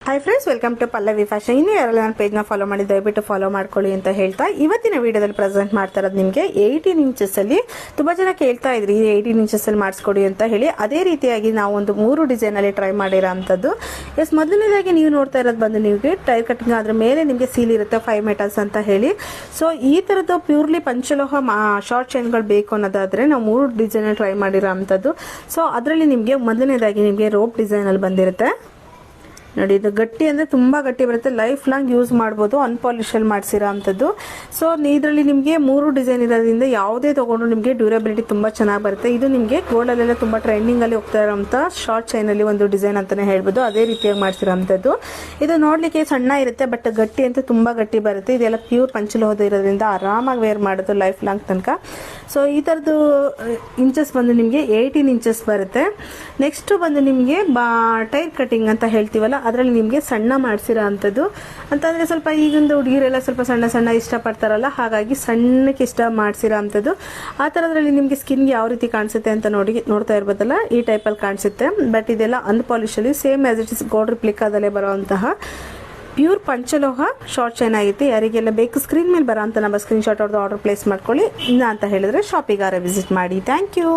Hi friends, welcome to Pallavi fashion. ಇನ್ನು ಯಾರೆಲ್ಲ ನನ್ನ ಪೇಜ್ನ ಫಾಲೋ ಮಾಡಿ ದಯವಿಟ್ಟು ಫಾಲೋ ಮಾಡ್ಕೊಳ್ಳಿ ಅಂತ ಹೇಳ್ತಾ ಇವತ್ತಿನ ವಿಡಿಯೋದಲ್ಲಿ ಪ್ರೆಸೆಂಟ್ ಮಾಡ್ತಾ ಇರೋದು ನಿಮಗೆ 18 ಇಂಚಸ್ ಅಲ್ಲಿ. ತುಂಬಾ ಜನ ಕೇಳ್ತಾ ಇದ್ರಿ 18 ಇಂಚಸ್ ಅಲ್ಲಿ ಮಾಡಿಸ್ಕೊಡಿ ಅಂತ ಹೇಳಿ. ಅದೇ ರೀತಿಯಾಗಿ ನಾವು ಒಂದು 3 ಡಿಸೈನ್ ಅಲ್ಲಿ ಟ್ರೈ ಮಾಡಿರೋ ಅಂತದ್ದು. ಎಸ್, ಮೊದಲನೇದಾಗಿ ನೀವು ನೋಡ್ತಾ ಇರೋದು ಬಂದು ನಿಮಗೆ ಟೈರ್ ಕಟಿಂಗ್ ಅದ್ರ ಮೇಲೆ ನಿಮಗೆ ಸೀಲ್ ಇರುತ್ತೆ 5 ಮೆಟಲ್ಸ್ ಅಂತ ಹೇಳಿ. ಸೊ ಈ ತರದ್ದು ಪ್ಯೂರ್ಲಿ ಪಂಚಲೋಹ ಶಾರ್ಟ್ ಚೈನ್ಗಳು ಬೇಕು ಅನ್ನೋದಾದ್ರೆ ನಾವು 3 ಡಿಸೈನ್ ಅಲ್ಲಿ ಟ್ರೈ ಮಾಡಿರೋ ಅಂತದ್ದು. ಸೊ ಅದರಲ್ಲಿ ನಿಮಗೆ ಮೊದಲನೇದಾಗಿ ನಿಮಗೆ ರೋಪ್ ಡಿಸೈನ್ ಅಲ್ಲಿ ಬಂದಿರುತ್ತೆ ನೋಡಿ. ಇದು ಗಟ್ಟಿ ಅಂದ್ರೆ ತುಂಬಾ ಗಟ್ಟಿ ಬರುತ್ತೆ, ಲೈಫ್ ಲಾಂಗ್ ಯೂಸ್ ಮಾಡಬಹುದು, ಅನ್ಪಾಲಿಶ್ ಅಲ್ಲಿ ಮಾಡಿಸಿರೋ ಅಂತದ್ದು. ಸೊ ಇದರಲ್ಲಿ ನಿಮಗೆ 3 ಡಿಸೈನ್ ಇರೋದ್ರಿಂದ ಯಾವುದೇ ತಗೊಂಡ್ರು ನಿಮಗೆ ಡ್ಯೂರಬಿಲಿಟಿ ತುಂಬಾ ಚೆನ್ನಾಗಿ ಬರುತ್ತೆ. ಇದು ನಿಮಗೆ ಗೋಲ್ಡ್ ಅಲ್ಲೆಲ್ಲ ತುಂಬಾ ಟ್ರೆಂಡಿಂಗ್ ಅಲ್ಲಿ ಹೋಗ್ತಾ ಇರೋಂತ ಶಾರ್ಟ್ ಚೈನ್ ಅಲ್ಲಿ ಒಂದು ಡಿಸೈನ್ ಅಂತಾನೆ ಹೇಳ್ಬೋದು. ಅದೇ ರೀತಿಯಾಗಿ ಮಾಡಿಸಿರೋ ಅಂತದ್ದು. ಇದು ನೋಡ್ಲಿಕ್ಕೆ ಸಣ್ಣ ಇರುತ್ತೆ, ಬಟ್ ಗಟ್ಟಿ ಅಂತ ತುಂಬಾ ಗಟ್ಟಿ ಬರುತ್ತೆ. ಇದೆಲ್ಲ ಪ್ಯೂರ್ ಪಂಚಲೋಹದ ಇರೋದ್ರಿಂದ ಆರಾಮಾಗಿ ವೇರ್ ಮಾಡೋದು ಲೈಫ್ ಲಾಂಗ್ ತನಕ. ಸೊ ಈ ತರದ್ದು ಇಂಚಸ್ ಬಂದು ನಿಮಗೆ 18 ಇಂಚಸ್ ಬರುತ್ತೆ. ನೆಕ್ಸ್ಟ್ ಬಂದು ನಿಮಗೆ ಟೈರ್ ಕಟಿಂಗ್ ಅಂತ ಹೇಳ್ತೀವಲ್ಲ, ಅದರಲ್ಲಿ ನಿಮಗೆ ಸಣ್ಣ ಮಾಡಿಸಿರೋ ಅಂತದ್ದು. ಅಂತಂದ್ರೆ ಸ್ವಲ್ಪ ಈಗಿಂದ ಹುಡುಗಿರೆಲ್ಲ ಸ್ವಲ್ಪ ಸಣ್ಣ ಸಣ್ಣ ಇಷ್ಟಪಡ್ತಾರಲ್ಲ, ಹಾಗಾಗಿ ಸಣ್ಣಕ್ಕೆ ಇಷ್ಟ ಮಾಡಿಸಿರೋ ಅಂತದ್ದು. ಆ ತರದ್ರಲ್ಲಿ ನಿಮಗೆ ಸ್ಕಿನ್ಗೆ ಯಾವ ರೀತಿ ಕಾಣಿಸುತ್ತೆ ಅಂತ ನೋಡ್ತಾ ಇರ್ಬೋದಲ್ಲ, ಈ ಟೈಪ್ ಅಲ್ಲಿ ಕಾಣಿಸುತ್ತೆ. ಬಟ್ ಇದೆಲ್ಲ ಅನ್ಪಾಲಿಶ್ ಅಲ್ಲಿ same as it is gold ರಿಪ್ಲಿಕಾದಲ್ಲೇ ಬರುವಂತಹ ಪ್ಯೂರ್ ಪಂಚಲೋಹ ಶಾರ್ಟ್ ಚೈನ್ ಆಗಿತ್ತು. ಯಾರಿಗೆಲ್ಲ ಬೇಕು ಸ್ಕ್ರೀನ್ ಮೇಲೆ ಬರೋ ಅಂತ ನಮ್ಮ ಸ್ಕ್ರೀನ್ ಶಾಟ್ ಆರ್ಡರ್ ಪ್ಲೇಸ್ ಮಾಡ್ಕೊಳ್ಳಿ. ಇಲ್ಲ ಅಂತ ಹೇಳಿದ್ರೆ ಶಾಪಿಗಾರ ವಿಸಿಟ್ ಮಾಡಿ. Thank you.